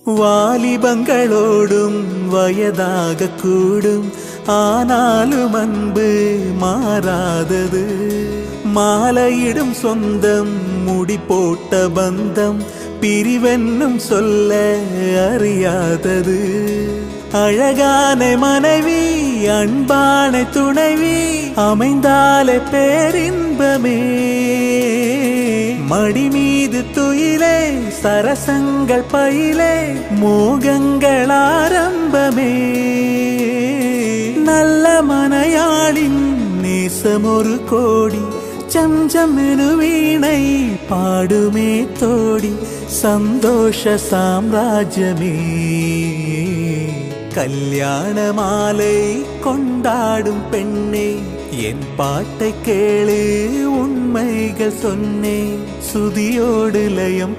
வாலிபங்களோடும் வயதாக கூடும், ஆனாலும் அன்பு மாறாதது. மாலையிடும் சொந்தம், முடி போட்ட பந்தம், பிரிவென்னும் சொல்ல அறியாதது. அழகான மனைவி, அன்பான துணைவி அமைந்தாலே பேரின்பமே. மடி மீது துயிலே, சரசங்கள் பயிலே, மோகங்கள் ஆரம்பமே. நல்ல மனையாளின் நேசம் ஒரு கோடி, சம்சம் எனு வீணை பாடுமே தோடி, சந்தோஷ சாம்ராஜ்யமே. கல்யாண மாலை கொண்டாடும் பெண்ணே, என் பாட்டை கேளு, உண்மைகள் சொன்னேன், சுதியோடு லயம்